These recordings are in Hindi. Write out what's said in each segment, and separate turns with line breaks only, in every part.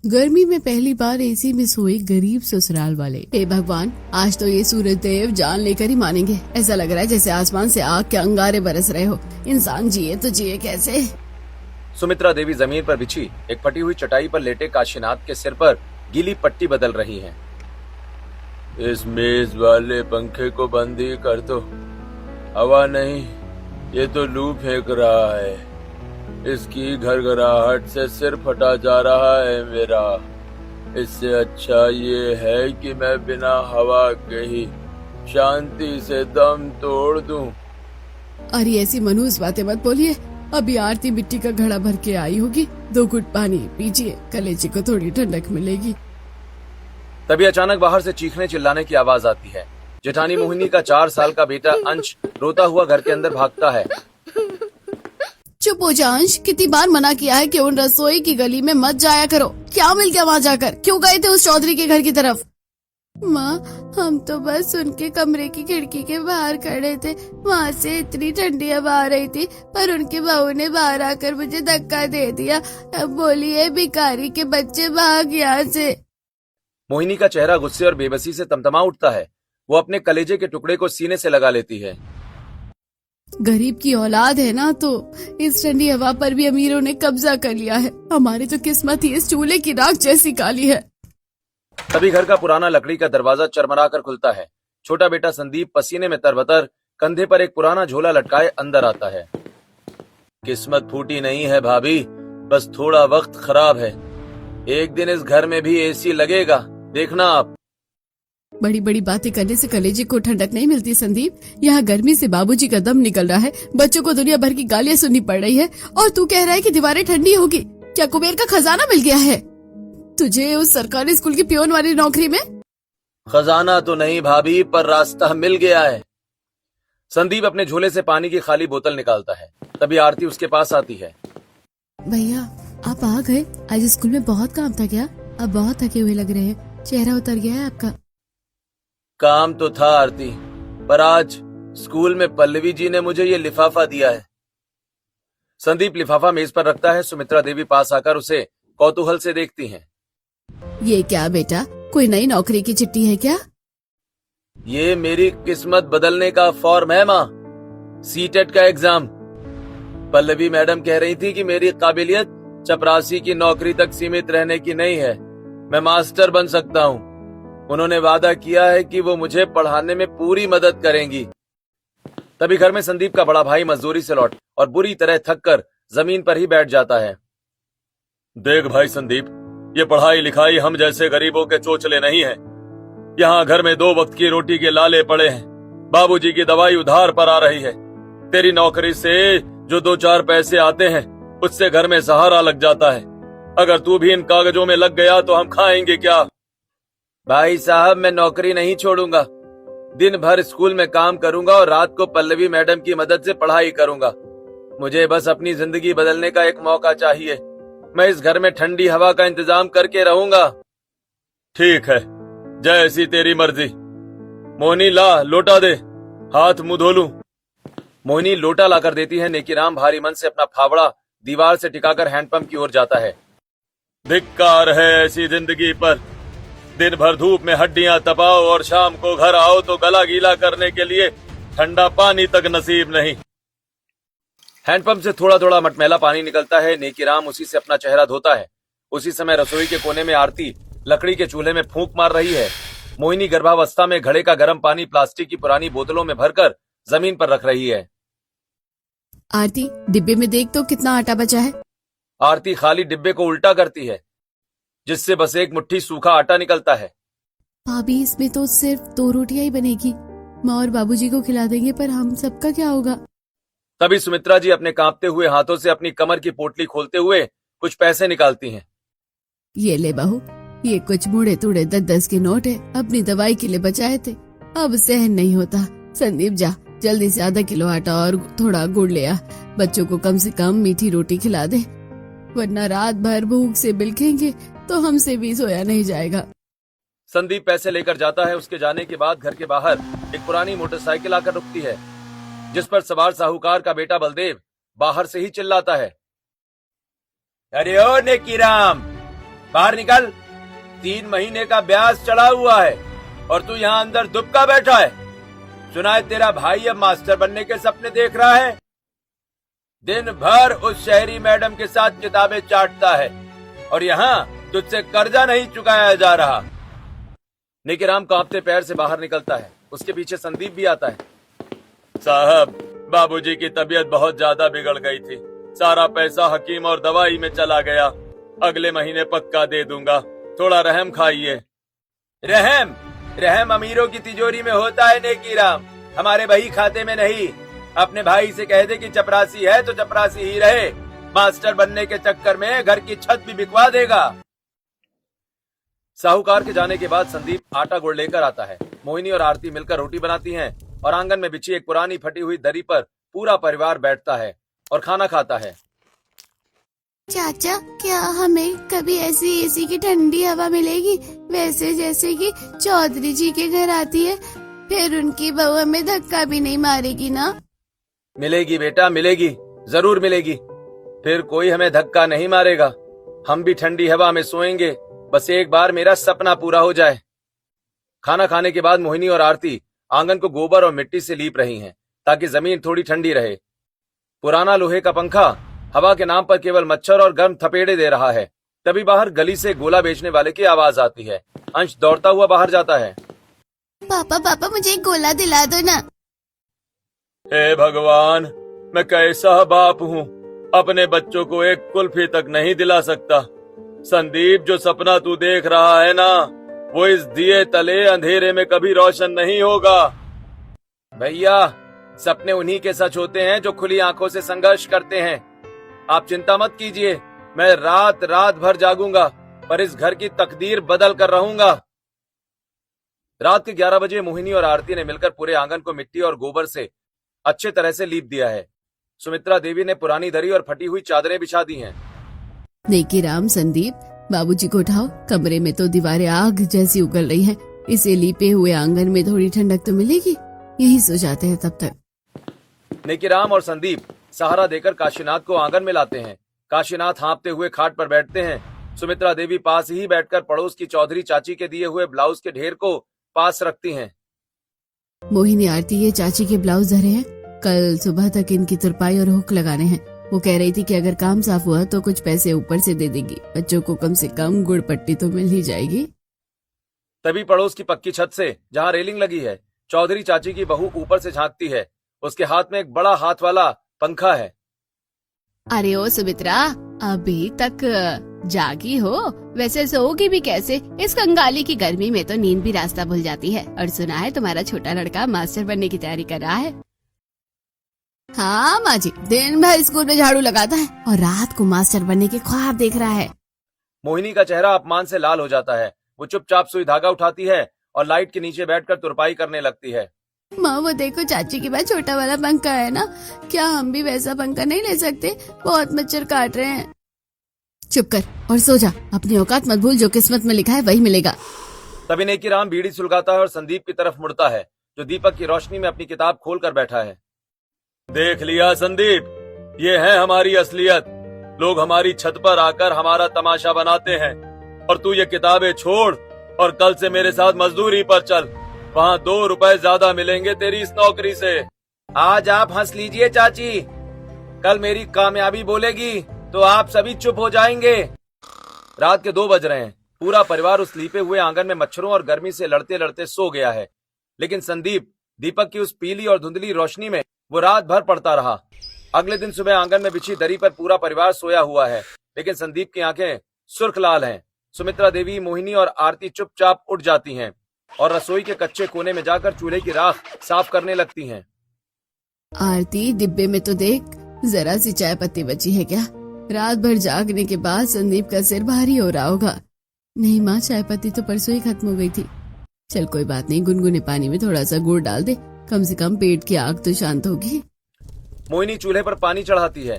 गर्मी में पहली बार एसी में सोए गरीब ससुराल वाले। हे भगवान, आज तो ये सूरज देव जान लेकर ही मानेंगे। ऐसा लग रहा है जैसे आसमान से आग के अंगारे बरस रहे हो। इंसान जिए तो जिए कैसे।
सुमित्रा देवी जमीन पर बिछी एक फटी हुई चटाई पर लेटे काशीनाथ के सिर पर गीली पट्टी बदल रही हैं। इस मेज वाले पंखे को बंद ही कर दो। हवा नहीं, ये तो लू फेंक रहा है। इसकी घरघराहट से सिर फटा जा रहा है मेरा। इससे अच्छा ये है कि मैं बिना हवा के ही शांति से दम तोड़ दूं।
अरे ऐसी मनहूस बातें मत बोलिए। अभी आरती मिट्टी का घड़ा भर के आई होगी। 2 घुट पानी पीजिए, कलेजे को थोड़ी ठंडक मिलेगी।
तभी अचानक बाहर से चीखने चिल्लाने की आवाज आती है। जेठानी मोहिनी का 4 साल का बेटा अंश रोता हुआ घर के अंदर भागता है।
चुप हो जा अंश, कितनी बार मना किया है कि उन रसोई की गली में मत जाया करो। क्या मिल गया वहाँ जाकर? क्यों गए थे उस चौधरी के घर की तरफ? माँ, हम तो बस उनके कमरे की खिड़की के बाहर खड़े थे। वहाँ से इतनी ठंडी हवा आ रही थी, पर उनके बहू ने बाहर आकर मुझे धक्का दे दिया। अब बोलिए, भिखारी के बच्चे, भाग यहाँ से।
मोहिनी का चेहरा गुस्से और बेबसी से तमतमा उठता है। वो अपने कलेजे के टुकड़े को सीने से लगा लेती है।
गरीब की औलाद है ना, तो इस ठंडी हवा पर भी अमीरों ने कब्जा कर लिया है। हमारी तो किस्मत ही इस चूल्हे की राख जैसी काली है।
तभी घर का पुराना लकड़ी का दरवाजा चरमरा कर खुलता है। छोटा बेटा संदीप पसीने में तरबतर कंधे पर एक पुराना झोला लटकाए अंदर आता है। किस्मत फूटी नहीं है भाभी, बस थोड़ा वक्त खराब है। एक दिन इस घर में भी एसी लगेगा, देखना आप।
बड़ी बड़ी बातें करने से कलेजे को ठंडक नहीं मिलती संदीप। यहाँ गर्मी से बाबूजी का दम निकल रहा है। बच्चों को दुनिया भर की गालियाँ सुननी पड़ रही है, और तू कह रहा है कि दीवारें ठंडी होगी। क्या कुबेर का खजाना मिल गया है तुझे उस सरकारी स्कूल की पियोन वाली नौकरी में?
खजाना तो नहीं भाभी, पर रास्ता मिल गया है। संदीप अपने झोले से पानी की खाली बोतल निकालता है। तभी आरती उसके पास आती है।
भैया, आप आ गए? आज स्कूल में बहुत काम था क्या? आप बहुत थके हुए लग रहे हैं, चेहरा उतर गया है आपका।
काम तो था आरती, पर आज स्कूल में पल्लवी जी ने मुझे ये लिफाफा दिया है। संदीप लिफाफा मेज पर रखता है। सुमित्रा देवी पास आकर उसे कौतूहल से देखती हैं।
ये क्या बेटा, कोई नई नौकरी की चिट्ठी है क्या?
ये मेरी किस्मत बदलने का फॉर्म है माँ। सीटेट का एग्जाम। पल्लवी मैडम कह रही थी कि मेरी काबिलियत चपरासी की नौकरी तक सीमित रहने की नहीं है, मैं मास्टर बन सकता हूँ। उन्होंने वादा किया है कि वो मुझे पढ़ाने में पूरी मदद करेंगी। तभी घर में संदीप का बड़ा भाई मजदूरी से लौट और बुरी तरह थक कर जमीन पर ही बैठ जाता है। देख भाई संदीप, ये पढ़ाई लिखाई हम जैसे गरीबों के चोचले नहीं है। यहाँ घर में 2 वक्त की रोटी के लाले पड़े हैं। बाबूजी की दवाई उधार पर आ रही है। तेरी नौकरी से जो 2-4 पैसे आते हैं, उससे घर में सहारा लग जाता है। अगर तू भी इन कागजों में लग गया तो हम खाएंगे क्या? भाई साहब, मैं नौकरी नहीं छोड़ूंगा। दिन भर स्कूल में काम करूंगा और रात को पल्लवी मैडम की मदद से पढ़ाई करूंगा। मुझे बस अपनी जिंदगी बदलने का एक मौका चाहिए। मैं इस घर में ठंडी हवा का इंतजाम करके रहूंगा। ठीक है, जैसी तेरी मर्जी। मोहिनी ला लोटा दे, हाथ मुंह धो लूं। मोहिनी लोटा लाकर देती है। नेकीराम भारी मन से अपना फावड़ा दीवार से टिकाकर हैंडपंप की ओर जाता है। धिक्कार है ऐसी जिंदगी पर। दिन भर धूप में हड्डियां तपाओ और शाम को घर आओ तो गला गीला करने के लिए ठंडा पानी तक नसीब नहीं। हैंडपंप से थोड़ा थोड़ा मटमैला पानी निकलता है। नेकीराम उसी से अपना चेहरा धोता है। उसी समय रसोई के कोने में आरती लकड़ी के चूल्हे में फूंक मार रही है। मोहिनी गर्भावस्था में घड़े का गर्म पानी प्लास्टिक की पुरानी बोतलों में भरकर जमीन पर रख रही है।
आरती, डिब्बे में देख तो कितना आटा बचा है।
आरती खाली डिब्बे को उल्टा करती है, जिससे बस एक मुट्ठी सूखा आटा निकलता है।
भाभी, इसमें तो सिर्फ 2 रोटियां ही बनेगी। माँ और बाबूजी को खिला देंगे, पर हम सबका क्या होगा?
तभी सुमित्रा जी अपने कांपते हुए हाथों से अपनी कमर की पोटली खोलते हुए कुछ पैसे निकालती हैं।
ये ले बहू, ये कुछ मुड़े तुड़े 10-10 के नोट है। अपनी दवाई के लिए बचाए थे, अब सहन नहीं होता। संदीप, जा जल्दी से आधा किलो आटा और थोड़ा गुड़ ले आ। बच्चों को कम से कम मीठी रोटी खिला दे, वरना रात भर भूख से बिलखेंगे तो हमसे भी सोया नहीं जाएगा।
संदीप पैसे लेकर जाता है। उसके जाने के बाद घर के बाहर एक पुरानी मोटरसाइकिल आकर रुकती है, जिस पर सवार साहूकार का बेटा बलदेव बाहर से ही चिल्लाता है, अरे ओ नेकीराम, बाहर निकल। 3 महीने का ब्याज चढ़ा हुआ है और तू यहाँ अंदर दुबका बैठा है। सुना है तेरा भाई अब मास्टर बनने के सपने देख रहा है। दिन भर उस शहरी मैडम के साथ किताबें चाटता है और यहाँ तुझसे कर्जा नहीं चुकाया जा रहा। निकिराम कांपते पैर से बाहर निकलता है। उसके पीछे संदीप भी आता है। साहब, बाबूजी की तबीयत बहुत ज्यादा बिगड़ गई थी। सारा पैसा हकीम और दवाई में चला गया। अगले महीने पक्का दे दूंगा, थोड़ा रहम खाइए। रहम? रहम अमीरों की तिजोरी में होता है नेकीराम, हमारे बही खाते में नहीं। अपने भाई से कह दे कि चपरासी है तो चपरासी ही रहे। मास्टर बनने के चक्कर में घर की छत भी बिकवा देगा। साहूकार के जाने के बाद संदीप आटा गुड़ लेकर आता है। मोहिनी और आरती मिलकर रोटी बनाती हैं और आंगन में बिछी एक पुरानी फटी हुई दरी पर पूरा परिवार बैठता है और खाना खाता है।
चाचा, क्या हमें कभी ऐसी एसी की ठंडी हवा मिलेगी, वैसे जैसे कि चौधरी जी के घर आती है? फिर उनकी बहू हमें धक्का भी नहीं मारेगी ना?
मिलेगी बेटा, मिलेगी, जरूर मिलेगी। फिर कोई हमें धक्का नहीं मारेगा। हम भी ठंडी हवा में सोएंगे। बस एक बार मेरा सपना पूरा हो जाए। खाना खाने के बाद मोहिनी और आरती आंगन को गोबर और मिट्टी से लीप रही हैं ताकि जमीन थोड़ी ठंडी रहे। पुराना लोहे का पंखा हवा के नाम पर केवल मच्छर और गर्म थपेड़े दे रहा है। तभी बाहर गली से गोला बेचने वाले की आवाज आती है। अंश दौड़ता हुआ बाहर जाता है।
पापा पापा, मुझे एक गोला दिला दो ना।
हे भगवान, मैं कैसा बाप हूँ, अपने बच्चों को एक कुल्फी तक नहीं दिला सकता। संदीप, जो सपना तू देख रहा है ना, वो इस दिए तले अंधेरे में कभी रोशन नहीं होगा। भैया, सपने उन्हीं के सच होते हैं जो खुली आंखों से संघर्ष करते हैं। आप चिंता मत कीजिए, मैं रात रात भर जागूंगा पर इस घर की तकदीर बदल कर रहूंगा। रात के 11 बजे मोहिनी और आरती ने मिलकर पूरे आंगन को मिट्टी और गोबर से अच्छे तरह से लीप दिया है। सुमित्रा देवी ने पुरानी दरी और फटी हुई चादरें बिछा दी हैं।
नेकीराम, संदीप, बाबूजी को उठाओ। कमरे में तो दीवारें आग जैसी उगल रही हैं। इसे लीपे हुए आंगन में थोड़ी ठंडक तो मिलेगी। यही सो जाते हैं तब तक।
नेकीराम और संदीप सहारा देकर काशीनाथ को आंगन में लाते हैं। काशीनाथ हाँफते हुए खाट पर बैठते हैं। सुमित्रा देवी पास ही बैठकर पड़ोस की चौधरी चाची के दिए हुए ब्लाउज के ढेर को पास रखती हैं।
मोहिनी, आरती, ये चाची के ब्लाउज धरे हैं। कल सुबह तक इनकी तुरपाई और हुक लगाने हैं। वो कह रही थी कि अगर काम साफ हुआ तो कुछ पैसे ऊपर से दे देगी। बच्चों को कम से कम गुड़ पट्टी तो मिल ही जाएगी।
तभी पड़ोस की पक्की छत से, जहाँ रेलिंग लगी है, चौधरी चाची की बहू ऊपर से झांकती है। उसके हाथ में एक बड़ा हाथ वाला पंखा है।
अरे ओ सुमित्रा, अभी तक जागी हो? वैसे सोओगी भी कैसे? इस कंगाली की गर्मी में तो नींद भी रास्ता भूल जाती है। और सुना है तुम्हारा छोटा लड़का मास्टर बनने की तैयारी कर रहा है।
हाँ माँ जी, दिन भर स्कूल में झाड़ू लगाता है और रात को मास्टर बनने के ख्वाब देख रहा है।
मोहिनी का चेहरा अपमान से लाल हो जाता है। वो चुपचाप सुई धागा उठाती है और लाइट के नीचे बैठकर तुरपाई करने लगती है।
माँ, वो देखो, चाची के पास छोटा वाला पंखा है ना, क्या हम भी वैसा पंखा नहीं ले सकते? बहुत मच्छर काट रहे हैं। चुप कर और सो जा। अपनी औकात मत भूल, जो किस्मत में लिखा है वही मिलेगा।
तभी नेकीराम बीड़ी सुलगाता है और संदीप की तरफ मुड़ता है, जो दीपक की रोशनी में अपनी किताब खोल कर बैठा है। देख लिया संदीप, ये है हमारी असलियत। लोग हमारी छत पर आकर हमारा तमाशा बनाते हैं और तू ये किताबें छोड़ और कल से मेरे साथ मजदूरी पर चल। वहाँ 2 रुपए ज्यादा मिलेंगे तेरी इस नौकरी से। आज आप हंस लीजिए चाची, कल मेरी कामयाबी बोलेगी तो आप सभी चुप हो जाएंगे। रात के 2 बज रहे हैं। पूरा परिवार उस लीपे हुए आंगन में मच्छरों और गर्मी से लड़ते लड़ते सो गया है। लेकिन संदीप दीपक की उस पीली और धुंधली रोशनी में वो रात भर पड़ता रहा। अगले दिन सुबह आंगन में बिछी दरी पर पूरा परिवार सोया हुआ है, लेकिन संदीप की आंखें सुर्ख लाल हैं। सुमित्रा देवी, मोहिनी और आरती चुपचाप उठ जाती हैं और रसोई के कच्चे कोने में जाकर चूल्हे की राख साफ करने लगती हैं।
आरती, डिब्बे में तो देख, जरा सी चाय पत्ती बची है क्या? रात भर जागने के बाद संदीप का सिर भारी हो रहा होगा। नहीं माँ, चाय पत्ती तो परसों ही खत्म हो गई थी। चल कोई बात नहीं, गुनगुने पानी में थोड़ा सा गुड़ डाल दे, कम से कम पेट की आग तो शांत होगी।
मोहिनी चूल्हे पर पानी चढ़ाती है।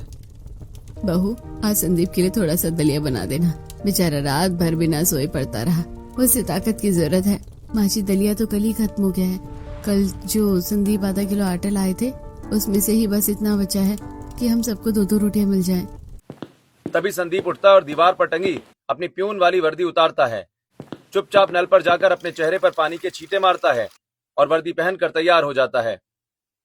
बहू, आज संदीप के लिए थोड़ा सा दलिया बना देना। बेचारा रात भर बिना सोए पड़ता रहा, उसे ताकत की जरूरत है। माची, दलिया तो कल ही खत्म हो गया है। कल जो संदीप आधा किलो आटा लाए थे, उसमें से ही बस इतना बचा है कि हम सबको 2-2 रोटियां मिल जाएं।
तभी संदीप उठता है और दीवार पर टंगी अपनी प्यून वाली वर्दी उतारता है, चुपचाप नल पर जाकर अपने चेहरे पर पानी के छींटे मारता है और वर्दी पहनकर तैयार हो जाता है।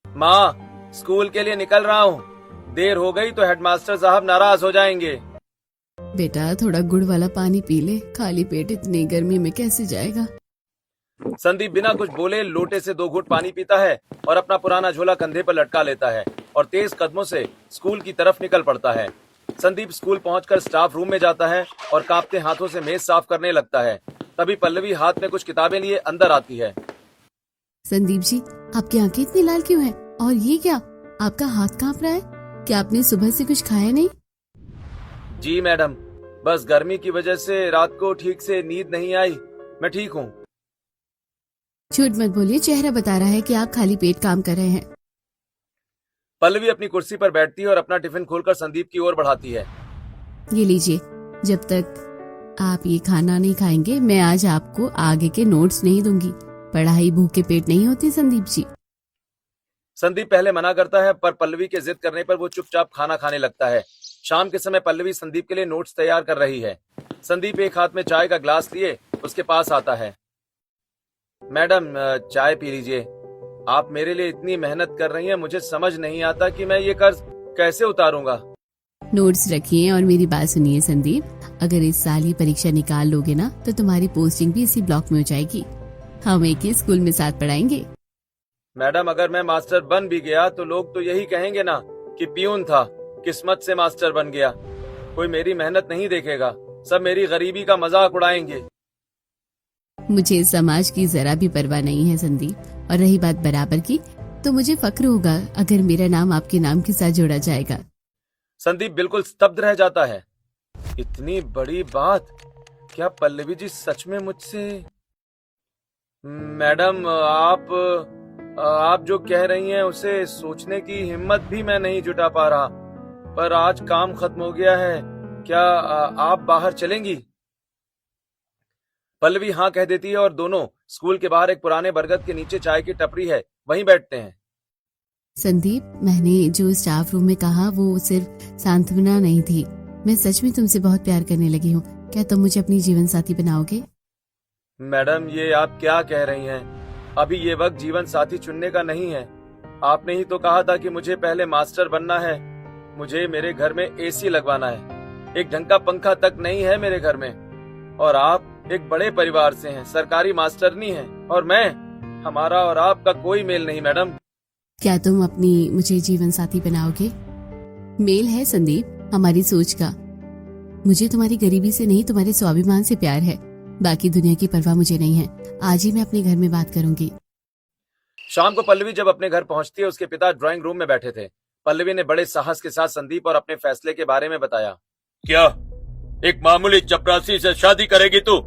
माँ, स्कूल के लिए निकल रहा हूँ, देर हो गई तो हेडमास्टर साहब नाराज हो जाएंगे।
बेटा थोड़ा गुड़ वाला पानी पी ले, खाली पेट इतनी गर्मी में कैसे जाएगा।
संदीप बिना कुछ बोले लोटे से 2 घूंट पानी पीता है और अपना पुराना झोला कंधे पर लटका लेता है और तेज कदमों से स्कूल की तरफ निकल पड़ता है। संदीप स्कूल पहुंचकर स्टाफ रूम में जाता है और कांपते हाथों से मेज साफ करने लगता है। तभी पल्लवी हाथ में कुछ किताबें लिए अंदर आती है।
संदीप जी, आपकी आंखें इतनी लाल क्यों हैं? और ये क्या, आपका हाथ कांप रहा है? क्या आपने सुबह से कुछ खाया नहीं?
जी मैडम, बस गर्मी की वजह से रात को ठीक से नींद नहीं आई। मैं ठीक हूँ।
झूठ मत बोलिए, चेहरा बता रहा है कि आप खाली पेट काम कर रहे हैं।
पल्लवी अपनी कुर्सी पर बैठती है और अपना टिफिन खोलकर संदीप की ओर बढ़ाती है।
ये लीजिए, जब तक आप ये खाना नहीं खाएंगे मैं आज आपको आगे के नोट्स नहीं दूंगी। पढ़ाई भूखे पेट नहीं होती संदीप जी।
संदीप पहले मना करता है, पर पल्लवी के जिद करने पर वो चुपचाप खाना खाने लगता है। शाम के समय पल्लवी संदीप के लिए नोट्स तैयार कर रही है। संदीप एक हाथ में चाय का ग्लास लिए उसके पास आता है। मैडम, चाय पी लीजिए। आप मेरे लिए इतनी मेहनत कर रही हैं, मुझे समझ नहीं आता कि मैं ये कर्ज कैसे उतारूंगा।
नोट्स रखिए और मेरी बात सुनिए संदीप, अगर इस साल ही परीक्षा निकाल लोगे ना तो तुम्हारी पोस्टिंग भी इसी ब्लॉक में हो जाएगी। हम एक ही स्कूल में साथ पढ़ाएंगे।
मैडम, अगर मैं मास्टर बन भी गया तो लोग तो यही कहेंगे ना कि पियून था, किस्मत से मास्टर बन गया। कोई मेरी मेहनत नहीं देखेगा, सब मेरी गरीबी का मजाक उड़ाएंगे।
मुझे समाज की जरा भी परवाह नहीं है संदीप। और रही बात बराबर की, तो मुझे फक्र होगा अगर मेरा नाम आपके नाम के साथ जोड़ा जाएगा।
संदीप बिल्कुल स्तब्ध रह जाता है। इतनी बड़ी बात, क्या पल्लवी जी सच में मुझसे? मैडम, आप जो कह रही हैं उसे सोचने की हिम्मत भी मैं नहीं जुटा पा रहा, पर आज काम खत्म हो गया है। क्या आप बाहर चलेंगी? पल्लवी हाँ कह देती है और दोनों स्कूल के बाहर एक पुराने बरगद के नीचे चाय की टपरी है, वहीं बैठते हैं।
संदीप, मैंने जो स्टाफ रूम में कहा वो सिर्फ सांत्वना नहीं थी। मैं सच में तुमसे बहुत प्यार करने लगी हूँ। क्या तुम मुझे अपनी जीवन साथी बनाओगे?
मैडम, ये आप क्या कह रही हैं? अभी ये वक्त जीवन साथी चुनने का नहीं है। आपने ही तो कहा था कि मुझे पहले मास्टर बनना है। मुझे मेरे घर में एसी लगवाना है, एक ढंग का पंखा तक नहीं है मेरे घर में। और आप एक बड़े परिवार से हैं, सरकारी मास्टरनी हैं, और मैं, हमारा और आपका कोई मेल नहीं। मैडम,
क्या तुम अपनी मुझे जीवन साथी बनाओगे? मेल है संदीप हमारी सोच का। मुझे तुम्हारी गरीबी से नहीं, तुम्हारे स्वाभिमान से प्यार है। बाकी दुनिया की परवाह मुझे नहीं है। आज ही मैं अपने घर में बात करूंगी।
शाम को पल्लवी जब अपने घर पहुंचती है, उसके पिता ड्राइंग रूम में बैठे थे। पल्लवी ने बड़े साहस के साथ संदीप और अपने फैसले के बारे में बताया।
क्या एक मामूली चपरासी से शादी करेगी तू?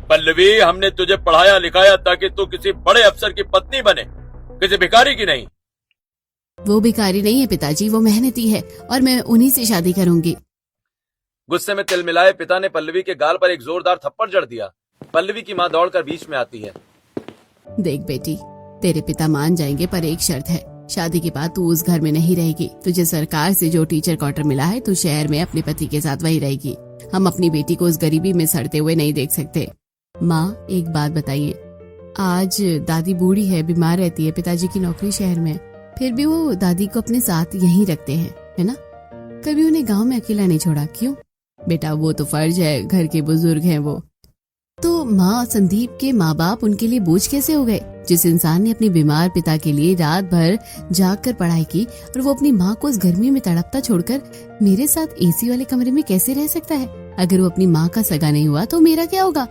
पल्लवी, हमने तुझे पढ़ाया लिखाया ताकि तू किसी बड़े अफसर की पत्नी बने, किसी भिखारी की नहीं।
वो भिखारी नहीं है पिताजी, वो मेहनती है और मैं उन्हीं से शादी करूंगी।
गुस्से में तिल मिलाए पिता ने पल्लवी के गाल पर एक जोरदार थप्पड़ जड़ दिया। पल्लवी की माँ दौड़कर बीच में आती है।
देख बेटी, तेरे पिता मान जाएंगे, पर एक शर्त है। शादी के बाद तू उस घर में नहीं रहेगी। तुझे सरकार से जो टीचर क्वार्टर मिला है, तू शहर में अपने पति के साथ वही रहेगी। हम अपनी बेटी को उस गरीबी में सड़ते हुए नहीं देख सकते। माँ, एक बात बताइए, आज दादी बूढ़ी है, बीमार रहती है, पिताजी की नौकरी शहर में, फिर भी वो दादी को अपने साथ यहीं रखते हैं, है ना? कभी उन्हें गांव में अकेला नहीं छोड़ा। क्यों बेटा? वो तो फर्ज है, घर के बुजुर्ग हैं वो। तो माँ, संदीप के माँ बाप उनके लिए बोझ कैसे हो गए? जिस इंसान ने अपने बीमार पिता के लिए रात भर जाग कर पढ़ाई की और वो अपनी माँ को उस गर्मी में तड़पता छोड़कर मेरे साथ एसी वाले कमरे में कैसे रह सकता है? अगर वो अपनी माँ का सगा नहीं हुआ तो मेरा क्या होगा?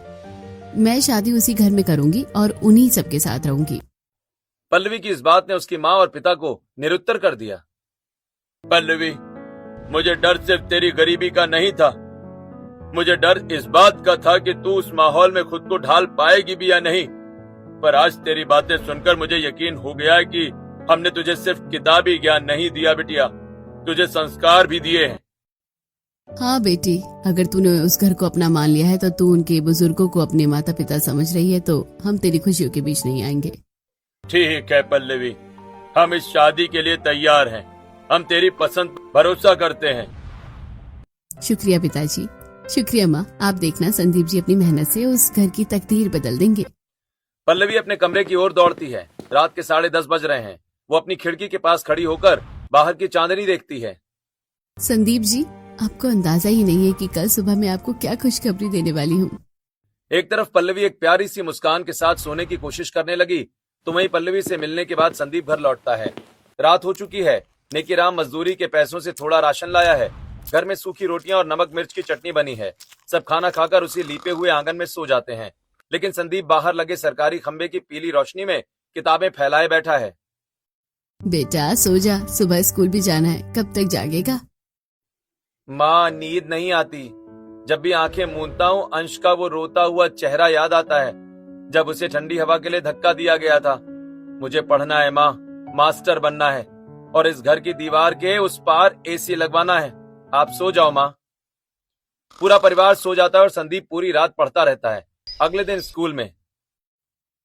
मैं शादी उसी घर में करूंगी और उन्हीं सबके साथ रहूंगी।
पल्लवी की इस बात ने उसकी माँ और पिता को निरुत्तर कर दिया।
पल्लवी, मुझे डर सिर्फ तेरी गरीबी का नहीं था, मुझे डर इस बात का था कि तू उस माहौल में खुद को ढाल पाएगी भी या नहीं। पर आज तेरी बातें सुनकर मुझे यकीन हो गया है कि हमने तुझे सिर्फ किताबी ज्ञान नहीं दिया बिटिया, तुझे संस्कार भी दिए हैं।
हाँ बेटी, अगर तूने उस घर को अपना मान लिया है तो तू उनके बुजुर्गों को अपने माता पिता समझ रही है, तो हम तेरी खुशियों के बीच नहीं आएंगे।
ठीक है पल्लवी, हम इस शादी के लिए तैयार हैं। हम तेरी पसंद भरोसा करते हैं।
शुक्रिया पिताजी।
शुक्रिया माँ, आप देखना संदीप जी अपनी मेहनत से उस घर की तकदीर बदल देंगे।
पल्लवी अपने कमरे की ओर दौड़ती है। रात के 10:30 बज रहे हैं। वो अपनी खिड़की के पास खड़ी होकर बाहर की चांदनी देखती है।
संदीप जी, आपको अंदाजा ही नहीं है कि कल सुबह मैं आपको क्या खुशखबरी देने वाली हूँ।
एक तरफ पल्लवी एक प्यारी सी मुस्कान के साथ सोने की कोशिश करने लगी तो वहीं पल्लवी से मिलने के बाद संदीप घर लौटता है। रात हो चुकी है। नेकीराम मजदूरी के पैसों से थोड़ा राशन लाया है। घर में सूखी रोटियां और नमक मिर्च की चटनी बनी है। सब खाना खाकर उसी लीपे हुए आंगन में सो जाते हैं, लेकिन संदीप बाहर लगे सरकारी खंबे की पीली रोशनी में किताबें फैलाए बैठा है।
बेटा सो जा, सुबह स्कूल भी जाना है। कब तक जागेगा?
माँ, नींद नहीं आती। जब भी आंखें मूंदता हूँ अंश का वो रोता हुआ चेहरा याद आता है, जब उसे ठंडी हवा के लिए धक्का दिया गया था। मुझे पढ़ना है माँ, मास्टर बनना है और इस घर की दीवार के उस पार एसी लगवाना है। आप सो जाओ माँ। पूरा परिवार सो जाता है और संदीप पूरी रात पढ़ता रहता है। अगले दिन स्कूल में।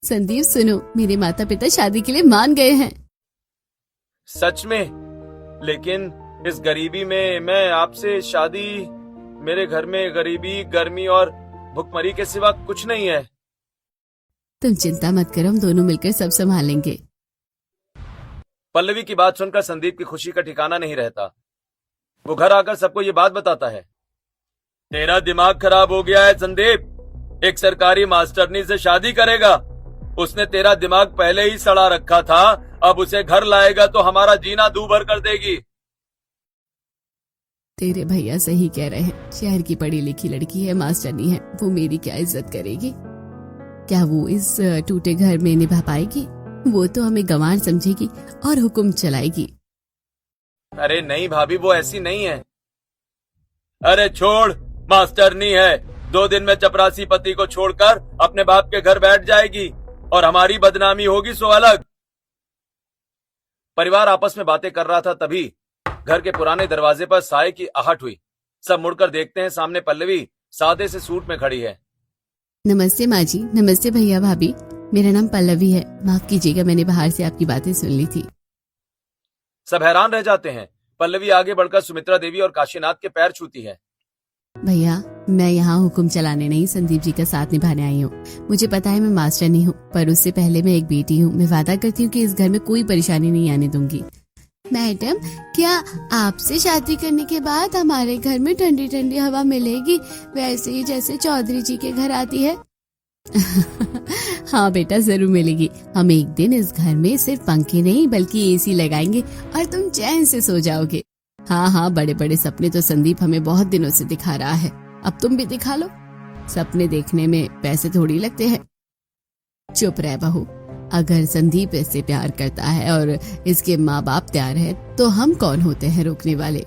संदीप सुनो, मेरे माता पिता शादी के लिए मान गए हैं।
सच में? लेकिन इस गरीबी में मैं आपसे शादी? मेरे घर में गरीबी, गर्मी और भुखमरी के सिवा कुछ नहीं है।
तुम चिंता मत करो, हम दोनों मिलकर सब संभाल लेंगे।
पल्लवी की बात सुनकर संदीप की खुशी का ठिकाना नहीं रहता। वो घर आकर सबको ये बात बताता है। तेरा दिमाग खराब हो गया है संदीप। एक सरकारी मास्टरनी से शादी करेगा? उसने तेरा दिमाग पहले ही सड़ा रखा था, अब उसे घर लाएगा तो हमारा जीना दूभर कर देगी।
तेरे भैया सही कह रहे हैं। शहर की पढ़ी लिखी लड़की है, मास्टरनी है, वो मेरी क्या इज्जत करेगी? क्या वो इस टूटे घर में निभा पाएगी? वो तो हमें गंवार समझेगी और हुक्म चलाएगी।
अरे नहीं भाभी, वो ऐसी नहीं है। अरे छोड़, मास्टरनी है। 2 दिन में चपरासी पति को छोड़कर अपने बाप के घर बैठ जाएगी और हमारी बदनामी होगी सो अलग। परिवार आपस में बातें कर रहा था, तभी घर के पुराने दरवाजे पर साये की आहट हुई। सब मुड़कर देखते हैं, सामने पल्लवी सादे से सूट में खड़ी है।
नमस्ते माँ जी। नमस्ते भैया भाभी। मेरा नाम पल्लवी है। माफ कीजिएगा, मैंने बाहर से आपकी बातें सुन ली थी।
सब हैरान रह जाते हैं। पल्लवी आगे बढ़कर सुमित्रा देवी और काशीनाथ के पैर छूती है।
भैया, मैं यहाँ हुक्म चलाने नहीं, संदीप जी का साथ निभाने आई हूँ। मुझे पता है मैं मास्टर नहीं हूँ, पर उससे पहले मैं एक बेटी हूँ। मैं वादा करती हूँ कि इस घर में कोई परेशानी नहीं आने दूंगी। मैडम, क्या आपसे शादी करने के बाद हमारे घर में ठंडी ठंडी हवा मिलेगी, वैसे ही जैसे चौधरी जी के घर आती है? हाँ बेटा, जरूर मिलेगी। हम एक दिन इस घर में सिर्फ पंखे नहीं बल्कि एसी लगाएंगे और तुम चैन से सो जाओगे। हाँ हाँ, बड़े बड़े सपने तो संदीप हमें बहुत दिनों से दिखा रहा है। अब तुम भी दिखा लो। सपने देखने में पैसे थोड़ी लगते हैं। चुप रह बहू। अगर संदीप इससे प्यार करता है और इसके माँ बाप तैयार है तो हम कौन होते हैं रोकने वाले?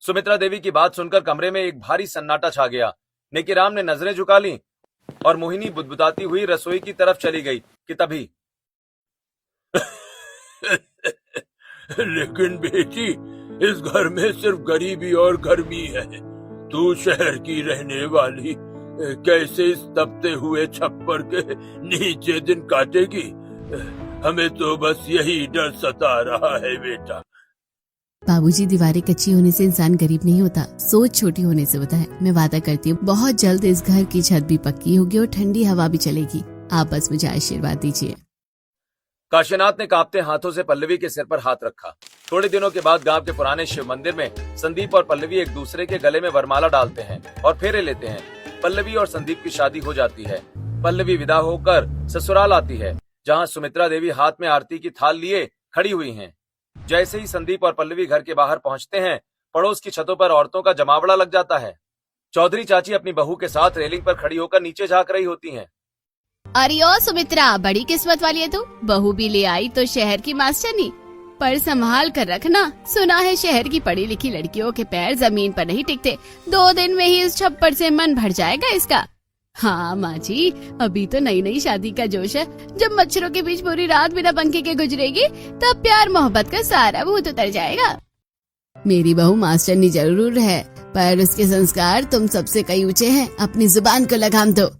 सुमित्रा देवी की बात सुनकर कमरे में एक भारी सन्नाटा छा गया। नेकीराम ने नजरें झुका ली और मोहिनी बुदबुदाती हुई रसोई की तरफ चली गई कि तभी
लेकिन बेटी, इस घर में सिर्फ गरीबी और गर्मी है। तू शहर की रहने वाली कैसे इस तपते हुए छप्पर के नीचे दिन काटेगी? हमें तो बस यही डर सता रहा है बेटा।
बाबूजी, दीवारें कच्ची होने से इंसान गरीब नहीं होता, सोच छोटी होने से होता है। मैं वादा करती हूँ बहुत जल्द इस घर की छत भी पक्की होगी और ठंडी हवा भी चलेगी। आप बस मुझे आशीर्वाद दीजिए।
काशीनाथ ने कांपते हाथों से पल्लवी के सिर पर हाथ रखा। थोड़े दिनों के बाद गांव के पुराने शिव मंदिर में संदीप और पल्लवी एक दूसरे के गले में वरमाला डालते हैं और फेरे लेते हैं। पल्लवी और संदीप की शादी हो जाती है। पल्लवी विदा होकर ससुराल आती है, जहां सुमित्रा देवी हाथ में आरती की थाल लिए खड़ी हुई हैं। जैसे ही संदीप और पल्लवी घर के बाहर पहुंचते हैं, पड़ोस की छतों पर औरतों का जमावड़ा लग जाता है। चौधरी चाची अपनी बहू के साथ रेलिंग पर खड़ी होकर नीचे झांक रही होती हैं।
अरे ओ सुमित्रा, बड़ी किस्मत वाली है तू। बहू भी ले आई तो शहर की मास्टरनी, पर संभाल कर रखना। सुना है शहर की पढ़ी लिखी लड़कियों के पैर जमीन पर नहीं टिकते। 2 दिन में ही इस छप्पर से मन भर जाएगा इसका। हाँ माँ जी, अभी तो नई नई शादी का जोश है। जब मच्छरों के बीच पूरी रात बिना पंखे के गुजरेगी तब प्यार मोहब्बत का सारा भूत उतर जाएगा। मेरी बहू मास्टरनी जरूर है, पर उसके संस्कार तुम सबसे कई ऊंचे हैं। अपनी जुबान को लगाम दो।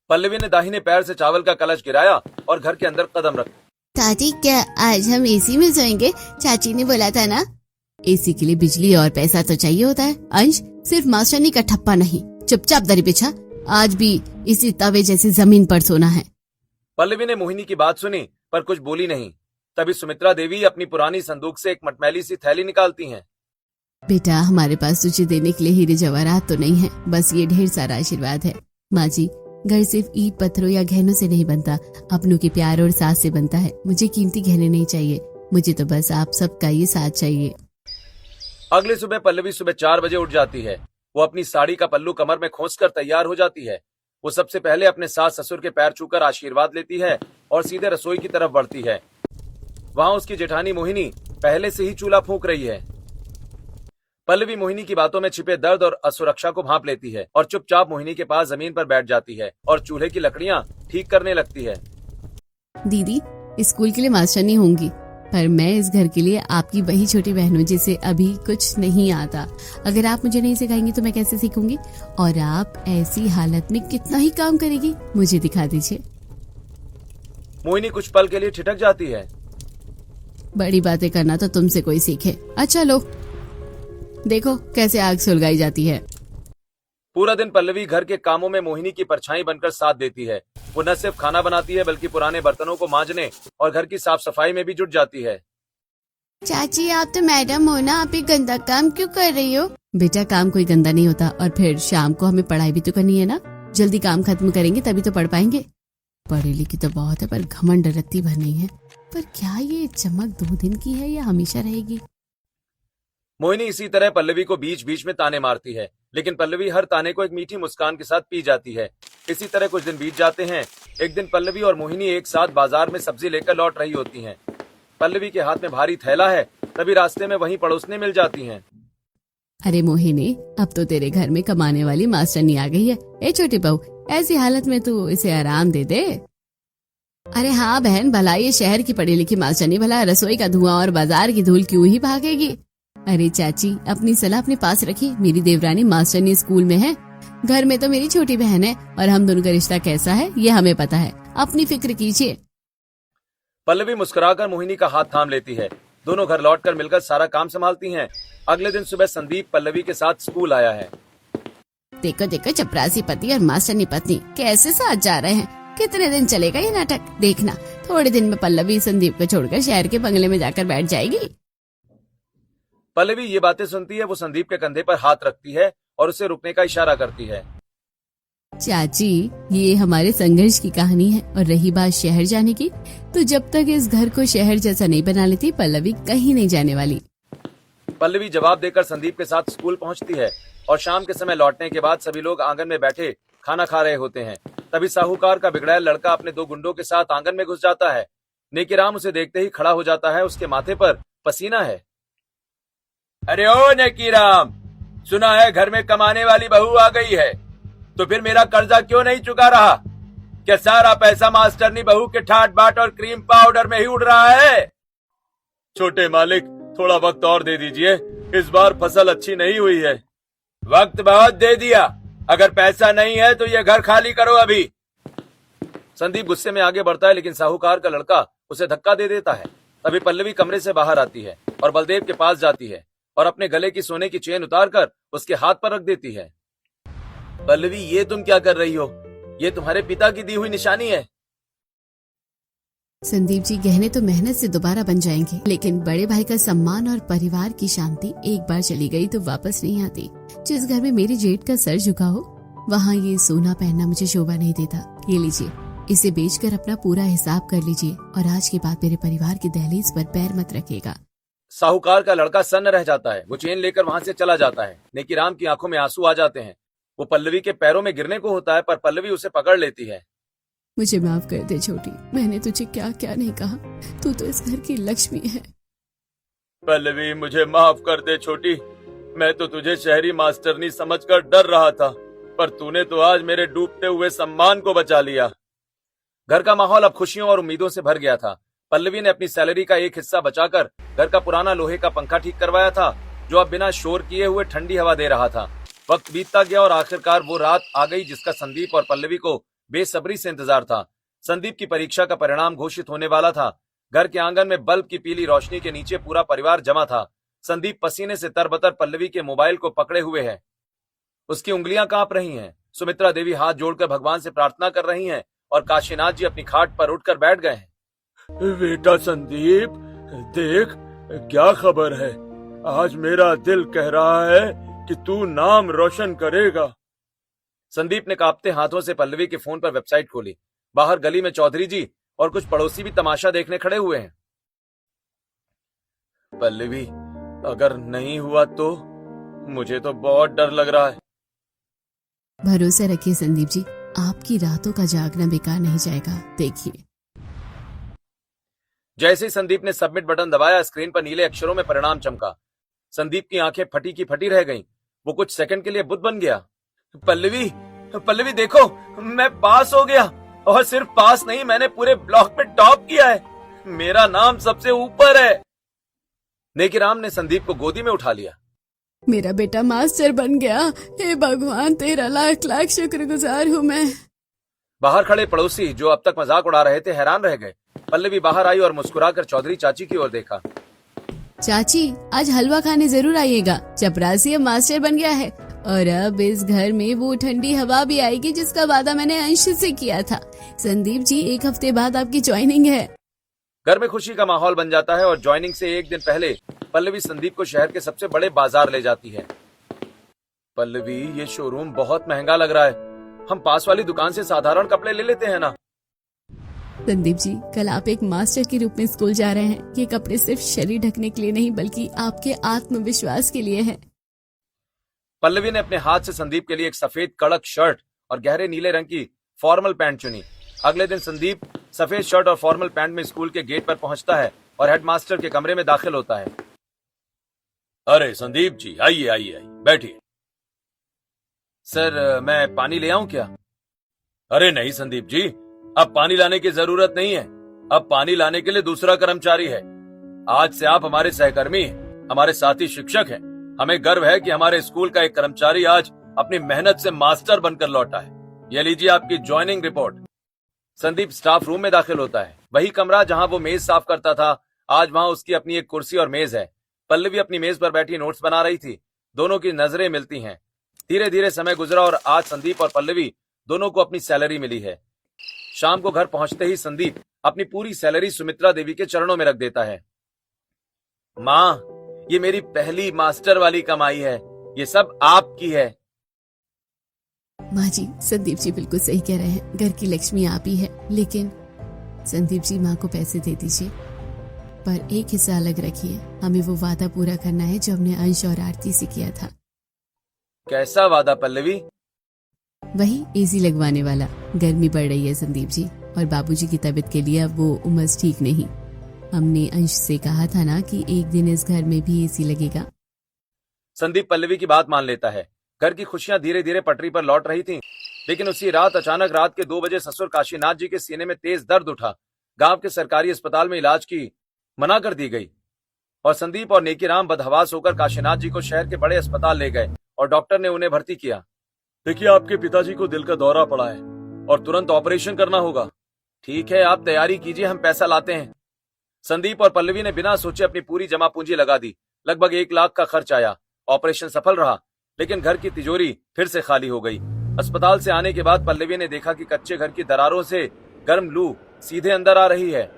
पल्लवी ने दाहिने पैर से चावल का कलश गिराया और घर के अंदर कदम रखा।
दादी, क्या आज हम एसी में सोएंगे? चाची ने बोला था ना।
एसी के लिए बिजली और पैसा तो चाहिए होता है। अंश, सिर्फ मास्टरनी का ठप्पा नहीं, चुपचाप दरी बिछा, आज भी इसी तवे जैसी जमीन पर सोना है।
पल्लवी ने मोहिनी की बात सुनी पर कुछ बोली नहीं। तभी सुमित्रा देवी अपनी पुरानी संदूक से एक मटमैली सी थैली निकालती हैं।
बेटा, हमारे पास तुझे देने के लिए हीरे जवाहरात तो नहीं है, बस ये ढेर सारा आशीर्वाद है। माँ जी, घर सिर्फ ईंट पत्थरों या गहनों से नहीं बनता, अपनों के प्यार और साथ से बनता है। मुझे कीमती गहने नहीं चाहिए, मुझे तो बस आप सबका ये साथ चाहिए।
अगली सुबह पल्लवी सुबह 4 बजे उठ जाती है। वो अपनी साड़ी का पल्लू कमर में खोंसकर तैयार हो जाती है। वो सबसे पहले अपने सास ससुर के पैर छूकर आशीर्वाद लेती है और सीधे रसोई की तरफ बढ़ती है। वहां उसकी जेठानी मोहिनी पहले से ही चूल्हा फूंक रही है। पल्लवी मोहिनी की बातों में छिपे दर्द और असुरक्षा को भांप लेती है और चुपचाप मोहिनी के पास जमीन पर बैठ जाती है और चूल्हे की लकड़ियां ठीक करने लगती है।
दीदी, स्कूल के लिए मास्टर नहीं होंगी, पर मैं इस घर के लिए आपकी वही छोटी बहन हूँ जिसे अभी कुछ नहीं आता। अगर आप मुझे नहीं सिखाएंगी तो मैं कैसे सीखूंगी? और आप ऐसी हालत में कितना ही काम करेगी, मुझे दिखा दीजिए।
मोहिनी कुछ पल के लिए ठिठक जाती है।
बड़ी बातें करना तो तुमसे कोई सीखे। अच्छा लो, देखो कैसे आग सुलगाई जाती है।
पूरा दिन पल्लवी घर के कामों में मोहिनी की परछाई बनकर साथ देती है। वो न सिर्फ खाना बनाती है बल्कि पुराने बर्तनों को मांजने और घर की साफ सफाई में भी जुट जाती है।
चाची, आप तो मैडम हो ना, आप ये गंदा काम क्यों कर रही हो?
बेटा, काम कोई गंदा नहीं होता, और फिर शाम को हमें पढ़ाई भी तो करनी है ना। जल्दी काम खत्म करेंगे तभी तो पढ़ पाएंगे। पढ़ी लिखी तो बहुत है, पर घमंड रत्ती भर नहीं है। पर क्या ये चमक 2 दिन की है या हमेशा रहेगी?
मोहिनी इसी तरह पल्लवी को बीच बीच में ताने मारती है, लेकिन पल्लवी हर ताने को एक मीठी मुस्कान के साथ पी जाती है। इसी तरह कुछ दिन बीत जाते हैं। एक दिन पल्लवी और मोहिनी एक साथ बाजार में सब्जी लेकर लौट रही होती हैं। पल्लवी के हाथ में भारी थैला है, तभी रास्ते में वहीं पड़ोसने मिल जाती हैं।
अरे मोहिनी, अब तो तेरे घर में कमाने वाली मास्टरनी आ गई है। ए छोटी बहू, ऐसी हालत में तू इसे आराम दे दे। अरे हाँ बहन, भला ये शहर की पढ़ी लिखी मास्टरनी भला रसोई का धुआं और बाजार की धूल क्यों ही भागेगी? अरे चाची, अपनी सलाह अपने पास रखी। मेरी देवरानी मास्टरनी स्कूल में है, घर में तो मेरी छोटी बहन है, और हम दोनों का रिश्ता कैसा है ये हमें पता है। अपनी फिक्र कीजिए।
पल्लवी मुस्कुराकर मोहिनी का हाथ थाम लेती है। दोनों घर लौटकर मिलकर सारा काम संभालती हैं। अगले दिन सुबह संदीप पल्लवी के साथ स्कूल आया है।
देखो देखो, चपरासी पति और मास्टरनी पत्नी कैसे साथ जा रहे हैं। कितने दिन चलेगा ये नाटक? देखना, थोड़े दिन में पल्लवी संदीप को छोड़कर शहर के बंगले में जाकर बैठ जाएगी।
पल्लवी ये बातें सुनती है। वो संदीप के कंधे पर हाथ रखती है और उसे रुकने का इशारा करती है।
चाची, ये हमारे संघर्ष की कहानी है, और रही बात शहर जाने की, तो जब तक इस घर को शहर जैसा नहीं बना लेती, पल्लवी कहीं नहीं जाने वाली।
पल्लवी जवाब देकर संदीप के साथ स्कूल पहुंचती है और शाम के समय लौटने के बाद सभी लोग आंगन में बैठे खाना खा रहे होते हैं। तभी साहूकार का बिगड़ायल लड़का अपने 2 गुंडों के साथ आंगन में घुस जाता है। नेकीराम उसे देखते ही खड़ा हो जाता है। उसके माथे पर पसीना है।
अरे ओ नेकीराम, सुना है घर में कमाने वाली बहू आ गई है, तो फिर मेरा कर्जा क्यों नहीं चुका रहा? क्या सारा पैसा मास्टरनी बहू के ठाट बाट और क्रीम पाउडर में ही उड़ रहा है?
छोटे मालिक, थोड़ा वक्त और दे दीजिए, इस बार फसल अच्छी नहीं हुई है।
वक्त बहुत दे दिया, अगर पैसा नहीं है तो ये घर खाली करो अभी।
संदीप गुस्से में आगे बढ़ता है, लेकिन साहूकार का लड़का उसे धक्का दे देता है। तभी पल्लवी कमरे से बाहर आती है और बलदेव के पास जाती है और अपने गले की सोने की चेन उतारकर उसके हाथ पर रख देती है। पल्लवी, ये तुम क्या कर रही हो? ये तुम्हारे पिता की दी हुई निशानी है।
संदीप जी, गहने तो मेहनत से दोबारा बन जाएंगे, लेकिन बड़े भाई का सम्मान और परिवार की शांति एक बार चली गई तो वापस नहीं आती। जिस घर में मेरे जेठ का सर झुका हो, वहाँ ये सोना पहनना मुझे शोभा नहीं देता। ये लीजिए, इसे बेचकर अपना पूरा हिसाब कर लीजिए, और आज के बाद मेरे परिवार की दहलीज पर पैर मत रखेगा।
साहूकार का लड़का सन्न रह जाता है। वो चेन लेकर वहां से चला जाता है। नेकीराम की आंखों में आंसू आ जाते हैं। वो पल्लवी के पैरों में गिरने को होता है, पर पल्लवी उसे पकड़ लेती है।
मुझे माफ कर दे छोटी, मैंने तुझे क्या क्या नहीं कहा। तू तो इस घर की लक्ष्मी है।
पल्लवी, मुझे माफ कर दे छोटी, मैं तो तुझे शहरी मास्टरनी समझकर डर रहा था, पर तूने तो आज मेरे डूबते हुए सम्मान को बचा लिया।
घर का माहौल अब खुशियों और उम्मीदों से भर गया था। पल्लवी ने अपनी सैलरी का एक हिस्सा बचाकर घर का पुराना लोहे का पंखा ठीक करवाया था, जो अब बिना शोर किए हुए ठंडी हवा दे रहा था। वक्त बीतता गया और आखिरकार वो रात आ गई जिसका संदीप और पल्लवी को बेसब्री से इंतजार था। संदीप की परीक्षा का परिणाम घोषित होने वाला था। घर के आंगन में बल्ब की पीली रोशनी के नीचे पूरा परिवार जमा था। संदीप पसीने से तरबतर पल्लवी के मोबाइल को पकड़े हुए है। उसकी उंगलियां कांप रही हैं। सुमित्रा देवी हाथ जोड़कर भगवान से प्रार्थना कर रही हैं और काशीनाथ जी अपनी खाट पर उठकर बैठ गए हैं।
बेटा संदीप, देख क्या खबर है। आज मेरा दिल कह रहा है कि तू नाम रोशन करेगा।
संदीप ने कांपते हाथों से पल्लवी के फोन पर वेबसाइट खोली। बाहर गली में चौधरी जी और कुछ पड़ोसी भी तमाशा देखने खड़े हुए हैं। पल्लवी, अगर नहीं हुआ तो मुझे तो बहुत डर लग रहा है।
भरोसा रखिए संदीप जी, आपकी रातों का जागना बेकार नहीं जाएगा। देखिए।
जैसे ही संदीप ने सबमिट बटन दबाया, स्क्रीन पर नीले अक्षरों में परिणाम चमका। संदीप की आंखें फटी की फटी रह गईं। वो कुछ सेकंड के लिए बुद्ध बन गया। पल्लवी, पल्लवी देखो, मैं पास हो गया। और सिर्फ पास नहीं, मैंने पूरे ब्लॉक में टॉप किया है। मेरा नाम सबसे ऊपर है। नेकीराम ने संदीप को गोदी में उठा लिया।
मेरा बेटा मास्टर बन गया। हे भगवान, तेरा लाख लाख शुक्रगुजार हूँ मैं।
बाहर खड़े पड़ोसी जो अब तक मजाक उड़ा रहे थे हैरान रह गए। पल्लवी बाहर आई और मुस्कुराकर चौधरी चाची की ओर देखा।
चाची, आज हलवा खाने जरूर आइएगा। चपरासी अब मास्टर बन गया है और अब इस घर में वो ठंडी हवा भी आएगी जिसका वादा मैंने अंश से किया था। संदीप जी, 1 हफ्ते बाद आपकी ज्वाइनिंग है।
घर में खुशी का माहौल बन जाता है और ज्वाइनिंग से 1 दिन पहले पल्लवी संदीप को शहर के सबसे बड़े बाजार ले जाती है। पल्लवी, ये शोरूम बहुत महंगा लग रहा है। हम पास वाली दुकान से साधारण कपड़े ले लेते हैं ना।
संदीप जी, कल आप एक मास्टर के रूप में स्कूल जा रहे हैं। ये कपड़े सिर्फ शरीर ढकने के लिए नहीं बल्कि आपके आत्मविश्वास के लिए हैं।
पल्लवी ने अपने हाथ से संदीप के लिए एक सफेद कड़क शर्ट और गहरे नीले रंग की फॉर्मल पैंट चुनी। अगले दिन संदीप सफेद शर्ट और फॉर्मल पैंट में स्कूल के गेट पर पहुंचता है और हेडमास्टर के कमरे में दाखिल होता है।
अरे संदीप जी, आइए आइए आइए, बैठिए।
सर, मैं पानी ले आऊं क्या?
अरे नहीं संदीप जी, अब पानी लाने की जरूरत नहीं है। अब पानी लाने के लिए दूसरा कर्मचारी है। आज से आप हमारे सहकर्मी हैं, हमारे साथी शिक्षक हैं। हमें गर्व है कि हमारे स्कूल का एक कर्मचारी आज अपनी मेहनत से मास्टर बनकर लौटा है। ये लीजिए आपकी joining report. Sandeep staff room में दाखिल होता है। वही कमरा जहां वो मेज साफ करता था, आज वहां उसकी अपनी एक कुर्सी और मेज है। पल्लवी अपनी मेज पर बैठी नोट्स बना रही थी। दोनों की नजरें मिलती हैं। धीरे धीरे समय गुजरा और आज संदीप और पल्लवी दोनों को अपनी सैलरी मिली है। शाम को घर पहुंचते ही संदीप अपनी पूरी सैलरी सुमित्रा देवी के चरणों में रख देता है। माँ, ये मेरी पहली मास्टर वाली कमाई है। ये सब आपकी है।
माँ जी, संदीप जी बिल्कुल सही कह रहे हैं। घर की लक्ष्मी आप ही है। लेकिन संदीप जी, माँ को पैसे दे दीजिए, पर एक हिस्सा अलग रखिए। हमें वो वादा पूरा करना है जो हमने अंश और आरती से किया था।
कैसा वादा पल्लवी?
वही एसी लगवाने वाला। गर्मी बढ़ रही है संदीप जी, और बाबूजी की तबीयत के लिए अब वो उमस ठीक नहीं। हमने अंश से कहा था ना कि एक दिन इस घर में भी एसी लगेगा।
संदीप पल्लवी की बात मान लेता है। घर की खुशियां धीरे धीरे पटरी पर लौट रही थीं, लेकिन उसी रात अचानक रात के 2 बजे ससुर काशीनाथ जी के सीने में तेज दर्द उठा। गांव के सरकारी अस्पताल में इलाज की मना कर दी गई और संदीप और नेकीराम बदहवास होकर काशीनाथ जी को शहर के बड़े अस्पताल ले गए और डॉक्टर ने उन्हें भर्ती किया।
देखिए, आपके पिताजी को दिल का दौरा पड़ा है और तुरंत ऑपरेशन करना होगा।
ठीक है, आप तैयारी कीजिए, हम पैसा लाते हैं। संदीप और पल्लवी ने बिना सोचे अपनी पूरी जमा पूंजी लगा दी। लगभग 1 लाख का खर्च आया। ऑपरेशन सफल रहा, लेकिन घर की तिजोरी फिर से खाली हो गई। अस्पताल से आने के बाद पल्लवी ने देखा कि कच्चे घर की दरारों से गर्म लू सीधे अंदर आ रही है,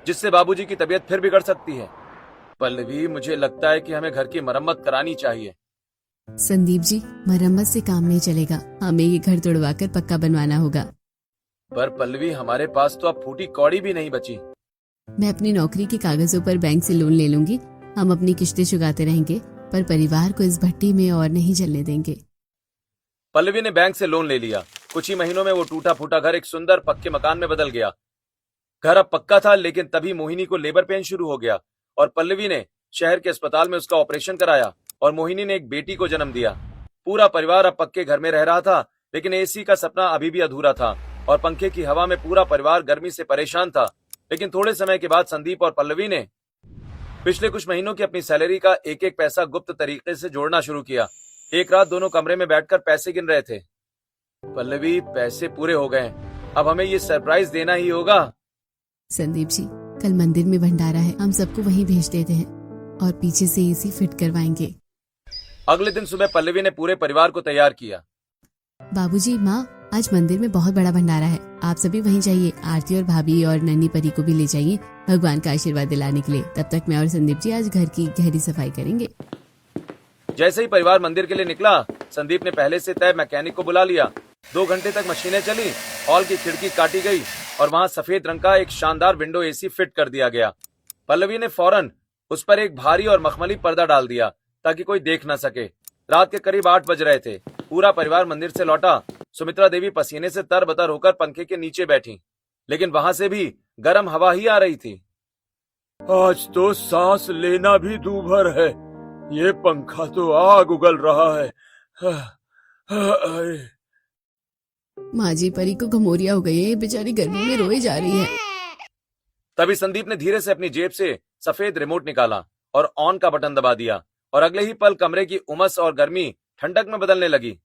जिससे बाबूजी की तबीयत फिर बिगड़ सकती है। पल्लवी, मुझे लगता है कि हमें घर की मरम्मत करानी चाहिए।
संदीप जी, मरम्मत से काम नहीं चलेगा। हमें ये घर तोड़वाकर पक्का बनवाना होगा।
पर पल्लवी, हमारे पास तो अब फूटी कौड़ी भी नहीं बची।
मैं अपनी नौकरी के कागजों पर बैंक से लोन ले लूंगी। हम अपनी किश्तें चुकाते रहेंगे, पर परिवार को इस भट्टी में और नहीं जलने देंगे।
पल्लवी ने बैंक से लोन ले लिया। कुछ ही महीनों में वो टूटा फूटा घर एक सुंदर पक्के मकान में बदल गया। घर अब पक्का था, लेकिन तभी मोहिनी को लेबर पेन शुरू हो गया और पल्लवी ने शहर के अस्पताल में उसका ऑपरेशन कराया और मोहिनी ने एक बेटी को जन्म दिया। पूरा परिवार अब पक्के घर में रह रहा था, लेकिन एसी का सपना अभी भी अधूरा था और पंखे की हवा में पूरा परिवार गर्मी से परेशान था। लेकिन थोड़े समय के बाद संदीप और पल्लवी ने पिछले कुछ महीनों की अपनी सैलरी का एक एक पैसा गुप्त तरीके से जोड़ना शुरू किया। एक रात दोनों कमरे में बैठकर पैसे गिन रहे थे। पल्लवी, पैसे पूरे हो गए, अब हमें ये सरप्राइज देना ही होगा।
संदीप जी, कल मंदिर में भंडारा है, हम सबको वहीं भेज देते हैं।
और पीछे से एसी फिट करवाएंगे।
अगले दिन सुबह पल्लवी ने पूरे परिवार को तैयार किया।
बाबूजी, माँ, आज मंदिर में बहुत बड़ा भंडारा है, आप सभी वहीं जाइए। आरती और भाभी और नन्ही परी को भी ले जाइए भगवान का आशीर्वाद दिलाने के लिए। तब तक मैं और संदीप जी आज घर की गहरी सफाई करेंगे।
जैसे ही परिवार मंदिर के लिए निकला, संदीप ने पहले से तय मैकेनिक को बुला लिया। 2 घंटे तक मशीनें चली, हॉल की खिड़की काटी गई और वहां सफेद रंग का एक शानदार विंडो एसी फिट कर दिया गया। पल्लवी ने फौरन उस पर एक भारी और मखमली पर्दा डाल दिया ताकि कोई देख न सके। रात के करीब 8 बज रहे थे। पूरा परिवार मंदिर से लौटा। सुमित्रा देवी पसीने से तरबतर होकर पंखे के नीचे बैठी, लेकिन वहां से भी गर्म हवा ही आ रही थी।
आज तो सांस लेना भी दूभर है, ये पंखा तो आग उगल रहा है।
माँ जी, परी को घमोरिया हो गई है, ये बेचारी गर्मी में रोई जा रही है।
तभी संदीप ने धीरे से अपनी जेब से सफेद रिमोट निकाला और ऑन का बटन दबा दिया और अगले ही पल कमरे की उमस और गर्मी ठंडक में बदलने लगी।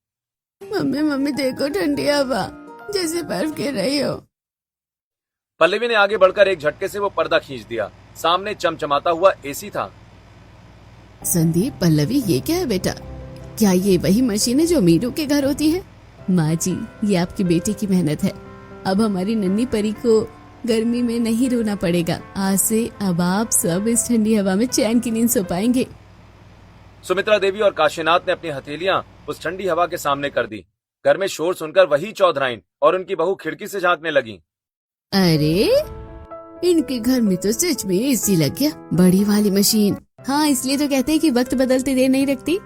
मम्मी, मम्मी देखो, ठंडी हवा जैसे बर्फ गिर रही हो।
पल्लवी ने आगे बढ़कर एक झटके से वो पर्दा खींच दिया। सामने चमचमाता हुआ एसी था।
संदीप, पल्लवी, ये क्या है बेटा? क्या ये वही मशीन है जो मीरू के घर होती है? माँ जी, ये आपकी बेटी की मेहनत है। अब हमारी नन्ही परी को गर्मी में नहीं रोना पड़ेगा। आज से अब आप सब इस ठंडी हवा में चैन की नींद सो पाएंगे।
सुमित्रा देवी और काशीनाथ ने अपनी हथेलियां उस ठंडी हवा के सामने कर दी। घर में शोर सुनकर वही चौधराइन और उनकी बहू खिड़की से झांकने लगी।
अरे, इनके घर में तो सच में एसी लग गया, बड़ी वाली मशीन। हाँ, इसलिए तो कहते हैं कि वक्त बदलते देर नहीं रखती।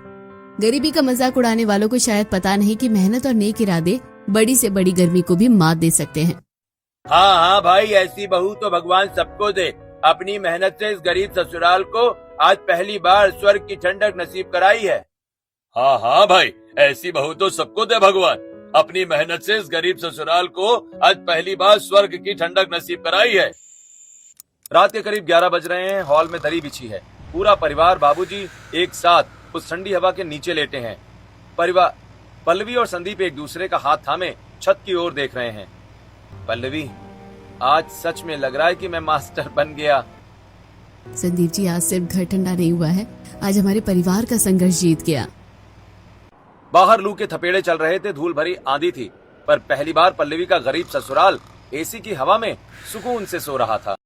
गरीबी का मजाक उड़ाने वालों को शायद पता नहीं कि मेहनत और नेक इरादे बड़ी से बड़ी गर्मी को भी मात दे सकते हैं।
हाँ हाँ भाई, ऐसी बहू तो भगवान सबको दे। अपनी मेहनत से इस गरीब ससुराल को आज पहली बार स्वर्ग की ठंडक नसीब कराई है। हाँ हाँ भाई, ऐसी बहू तो सबको दे भगवान। अपनी मेहनत से इस गरीब ससुराल को आज पहली बार स्वर्ग की ठंडक नसीब कराई है।
रात के करीब 11 बज रहे हैं। हॉल में दरी बिछी है। पूरा परिवार, बाबूजी एक साथ उस ठंडी हवा के नीचे लेटे हैं। पल्लवी और संदीप एक दूसरे का हाथ थामे छत की ओर देख रहे हैं। पल्लवी, आज सच में लग रहा है कि मैं मास्टर बन गया।
संदीप जी, आज सिर्फ घर ठंडा नहीं हुआ है, आज हमारे परिवार का संघर्ष जीत गया।
बाहर लू के थपेड़े चल रहे थे, धूल भरी आंधी थी, पर पहली बार पल्लवी का गरीब ससुराल एसी की हवा में सुकून से सो रहा था।